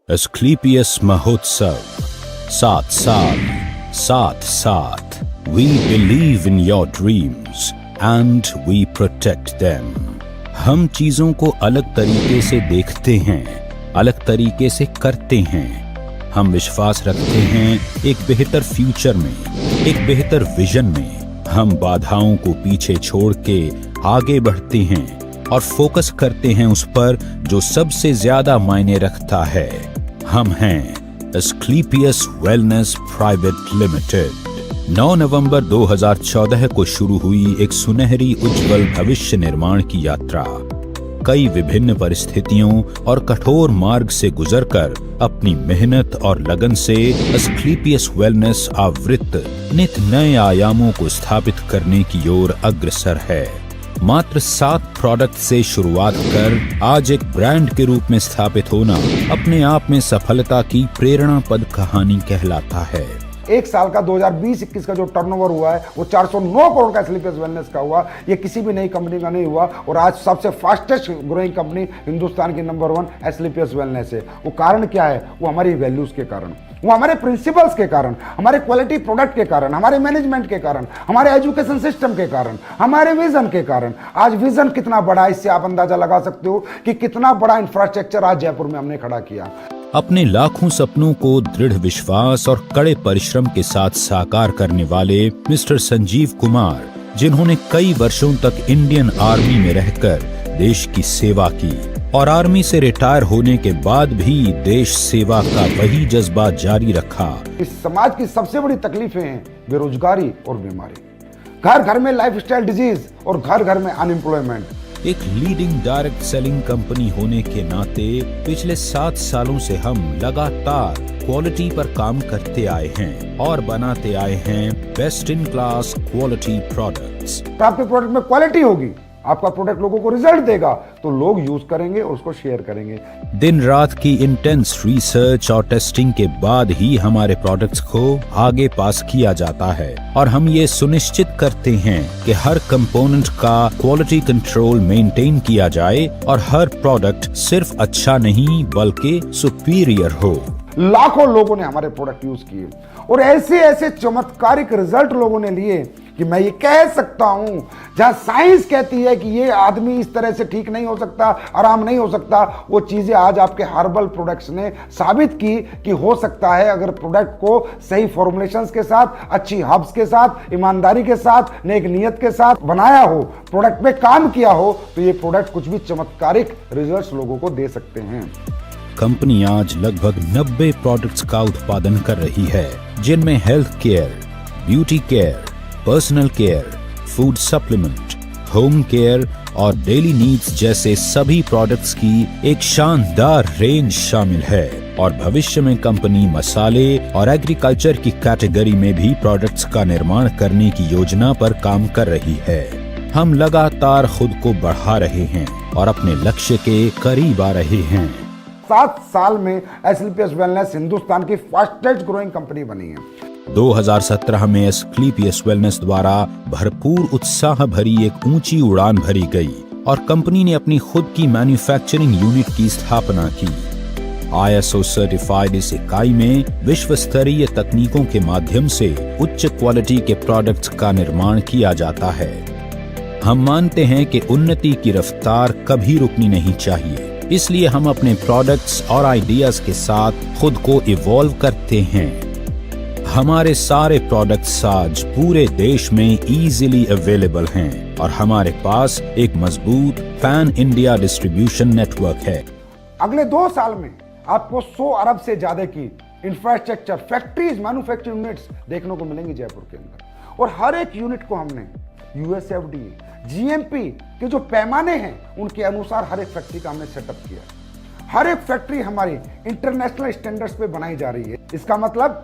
Asclepius महोत्सव 7 साल 7 साथ we believe in your dreams and we protect them. हम चीजों को अलग तरीके से देखते हैं, अलग तरीके से करते हैं। हम विश्वास रखते हैं एक बेहतर फ्यूचर में, एक बेहतर विजन में। हम बाधाओं को पीछे छोड़ के आगे बढ़ते हैं और फोकस करते हैं उस पर जो सबसे ज्यादा मायने रखता है। हम हैं एस्क्लेपियस वेलनेस प्राइवेट लिमिटेड। 9 नवंबर 2014 को शुरू हुई एक सुनहरी उज्जवल भविष्य निर्माण की यात्रा कई विभिन्न परिस्थितियों और कठोर मार्ग से गुजरकर अपनी मेहनत और लगन से एस्क्लेपियस वेलनेस आवृत्त नित नए आयामों को स्थापित करने की ओर अग्रसर है। मात्र 7 प्रोडक्ट से शुरुआत कर आज एक ब्रांड के रूप में स्थापित होना अपने आप में सफलता की प्रेरणापद कहानी कहलाता है। एक साल का 2020-21 का जो टर्नओवर हुआ है वो 409 करोड़ का एस्क्लेपियस वेलनेस का हुआ। ये किसी भी नई कंपनी का नहीं हुआ और आज सबसे फास्टेस्ट ग्रोइंग कंपनी हिंदुस्तान की नंबर 1 एस्क्लेपियस वेलनेस है। वो कारण क्या है? वो हमारी वैल्यूज के कारण, वो हमारे प्रिंसिपल्स के कारण, हमारे क्वालिटी प्रोडक्ट के कारण, हमारे मैनेजमेंट के कारण, हमारे एजुकेशन सिस्टम के कारण, हमारे विजन के कारण। आज विजन कितना बड़ा है इससे आप अंदाजा लगा सकते हो कि कितना बड़ा इंफ्रास्ट्रक्चर आज जयपुर में हमने खड़ा किया। अपने लाखों सपनों को दृढ़ विश्वास और कड़े परिश्रम के साथ साकार करने वाले मिस्टर संजीव कुमार, जिन्होंने कई वर्षों तक इंडियन आर्मी में रहकर देश की सेवा की और आर्मी से रिटायर होने के बाद भी देश सेवा का वही जज्बा जारी रखा। इस समाज की सबसे बड़ी तकलीफें हैं बेरोजगारी और बीमारी, घर घर में लाइफस्टाइल डिजीज और घर घर में अनएम्प्लॉयमेंट। एक लीडिंग डायरेक्ट सेलिंग कंपनी होने के नाते पिछले 7 सालों से हम लगातार क्वालिटी पर काम करते आए हैं और बनाते आए हैं best in class quality products. आपके प्रोडक्ट में क्वालिटी होगी, आपका प्रोडक्ट लोगों को रिजल्ट देगा तो लोग यूज करेंगे और उसको शेयर करेंगे। दिन रात की इंटेंस रिसर्च और टेस्टिंग के बाद ही हमारे प्रोडक्ट्स को आगे पास किया जाता है और हम ये सुनिश्चित करते हैं कि हर कंपोनेंट का क्वालिटी कंट्रोल मेंटेन किया जाए और हर प्रोडक्ट सिर्फ अच्छा नहीं बल्कि सुपीरियर हो। लाखों लोगों ने हमारे प्रोडक्ट यूज किए और ऐसे ऐसे चमत्कारिक रिजल्ट लोगों ने लिए कि मैं ये कह सकता हूं, जहां साइंस कहती है कि ये आदमी इस तरह से ठीक नहीं हो सकता, आराम नहीं हो सकता, वो चीजें आज आपके हर्बल प्रोडक्ट्स ने साबित की कि हो सकता है। अगर प्रोडक्ट को सही फॉर्मुलेशंस के साथ, अच्छी हर्ब्स के साथ, ईमानदारी के साथ, नेक नियत के साथ बनाया हो, प्रोडक्ट पे काम किया हो, तो ये प्रोडक्ट कुछ भी चमत्कारिक रिजल्ट्स लोगों को दे सकते हैं। कंपनी आज लगभग 90 प्रोडक्ट्स का उत्पादन कर रही है, जिनमें health care, beauty care, personal care, food supplement, home care और डेली नीड्स जैसे सभी प्रोडक्ट्स की एक शानदार रेंज शामिल है। और भविष्य में कंपनी मसाले और एग्रीकल्चर की कैटेगरी में भी प्रोडक्ट्स का निर्माण करने की योजना पर काम कर रही है। हम लगातार खुद को बढ़ा रहे हैं और अपने लक्ष्य के करीब आ रहे हैं। 7 साल में एस्क्लेपियस वेलनेस हिंदुस्तान की फास्टेस्ट ग्रोइंग कंपनी बनी है। 2017 में एस्क्लेपियस वेलनेस द्वारा भरपूर उत्साह भरी एक ऊंची उड़ान भरी गई और कंपनी ने अपनी खुद की मैन्युफैक्चरिंग यूनिट की स्थापना की। ISO सर्टिफाइड इस इकाई में विश्व स्तरीय तकनीकों के माध्यम से उच्च क्वालिटी के प्रोडक्ट्स का निर्माण किया जाता है। हम मानते हैं कि उन्नति की रफ्तार कभी रुकनी नहीं चाहिए, इसलिए हम अपने प्रोडक्ट्स और आइडियाज के साथ खुद को इवॉल्व करते हैं। हमारे सारे प्रोडक्ट्स आज पूरे देश में इजीली अवेलेबल हैं और हमारे पास एक मजबूत पैन इंडिया डिस्ट्रीब्यूशन नेटवर्क है। अगले 2 साल में आपको 100 अरब से ज्यादा की इंफ्रास्ट्रक्चर, फैक्ट्रीज, मैन्युफैक्चरिंग यूनिट्स देखने को मिलेंगी जयपुर के अंदर और हर एक यूनिट को हमने USFDA, GMP के जो पैमाने हैं उनके अनुसार हर एक फैक्ट्री का हमने सेटअप किया। हर एक फैक्ट्री हमारी इंटरनेशनल स्टैंडर्ड्स पे बनाई जा रही है। इसका मतलब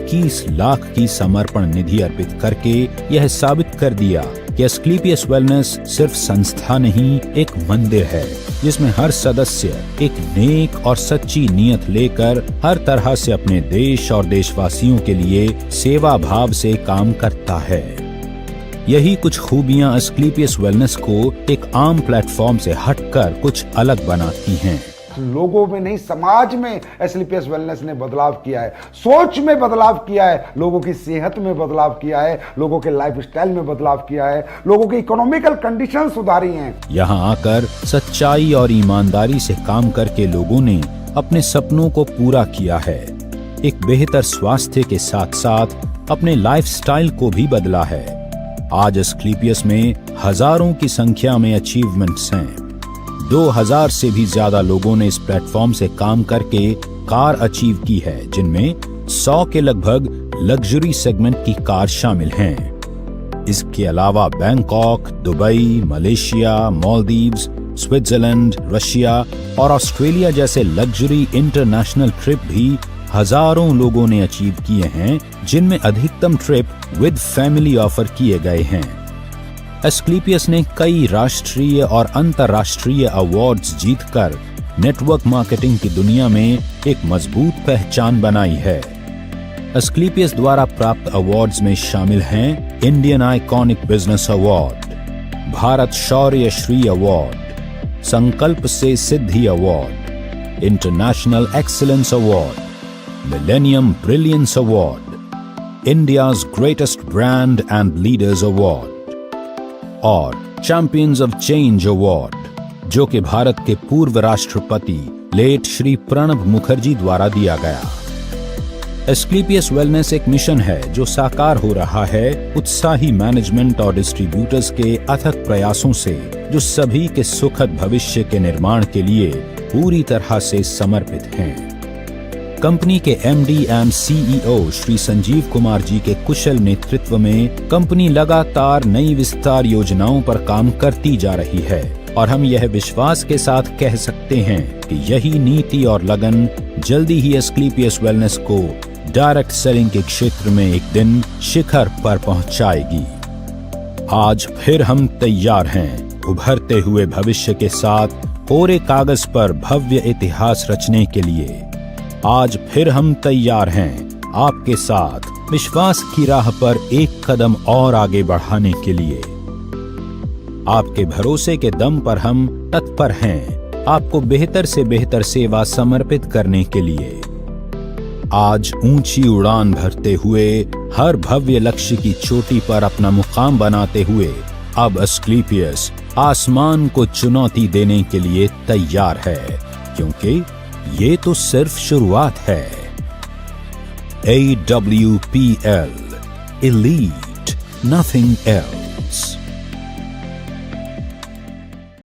21 लाख की समर्पण निधि अर्पित करके यह साबित कर दिया कि एस्क्लेपियस वेलनेस सिर्फ संस्था नहीं, एक मंदिर है जिसमें हर सदस्य एक नेक और सच्ची नीयत लेकर हर तरह से अपने देश और देशवासियों के लिए सेवा भाव से काम करता है। यही कुछ खूबियां एस्क्लेपियस वेलनेस को एक आम प्लेटफॉर्म से हटकर कुछ अलग बनाती हैं। लोगों में नहीं, समाज में एस्क्लेपियस वेलनेस ने बदलाव किया है, सोच में बदलाव किया है, लोगों की सेहत में बदलाव किया है, लोगों के लाइफस्टाइल में बदलाव किया है, लोगों की इकोनॉमिकल कंडीशन सुधारी हैं। यहाँ आकर सच्चाई और ईमानदारी से काम करके लोगों ने अपने सपनों को पूरा किया है। एक बेहतर स्वास्थ्य के साथ साथ अपने लाइफस्टाइल को भी बदला है। आज एस्क्लेपियस में हजारों की संख्या में अचीवमेंट्स हैं। 2000 से भी ज्यादा लोगों ने इस प्लेटफॉर्म से काम करके कार अचीव की है, जिनमें 100 के लगभग लग्जरी सेगमेंट की कार शामिल हैं। इसके अलावा Bangkok, Dubai, Malaysia, Maldives, Switzerland, Russia और ऑस्ट्रेलिया जैसे लग्जरी इंटरनेशनल ट्रिप भी हजारों लोगों ने अचीव किए हैं, जिनमें अधिकतम ट्रिप विद फैमिली ऑफर किए गए हैं। एस्क्लेपियस ने कई राष्ट्रीय और अंतर्राष्ट्रीय अवार्ड्स जीतकर नेटवर्क मार्केटिंग की दुनिया में एक मजबूत पहचान बनाई है। एस्क्लेपियस द्वारा प्राप्त अवार्ड्स में शामिल हैं Indian iconic business award, Bharat Shaurya Shri award, Sankalp se Siddhi award, international excellence award, millennium brilliance award, India's greatest brand and leaders award और चैंपियंस ऑफ चेंज अवार्ड, जो कि भारत के पूर्व राष्ट्रपति लेट श्री प्रणब मुखर्जी द्वारा दिया गया। एस्क्लेपियस वेलनेस एक मिशन है जो साकार हो रहा है उत्साही मैनेजमेंट और डिस्ट्रीब्यूटर्स के अथक प्रयासों से, जो सभी के सुखद भविष्य के निर्माण के लिए पूरी तरह से समर्पित हैं। कंपनी के MD and CEO Shri Sanjeev Kumar ji के कुशल नेतृत्व में कंपनी लगातार नई विस्तार योजनाओं पर काम करती जा रही है और हम यह विश्वास के साथ कह सकते हैं कि यही नीति और लगन जल्दी ही एस्क्लेपियस वेलनेस को डायरेक्ट सेलिंग के क्षेत्र में एक दिन शिखर पर पहुंचाएगी। आज फिर हम तैयार हैं उभरते हुए भविष्य के साथ कोरे कागज पर भव्य इतिहास रचने के लिए। आज फिर हम तैयार हैं आपके साथ विश्वास की राह पर एक कदम और आगे बढ़ाने के लिए। आपके भरोसे के दम पर हम तत्पर हैं आपको बेहतर से बेहतर सेवा समर्पित करने के लिए। आज ऊंची उड़ान भरते हुए हर भव्य लक्ष्य की चोटी पर अपना मुकाम बनाते हुए अब एस्क्लेपियस आसमान को चुनौती देने के लिए तैयार है, क्योंकि ये तो सिर्फ शुरुआत है। AWPL, Elite, nothing else।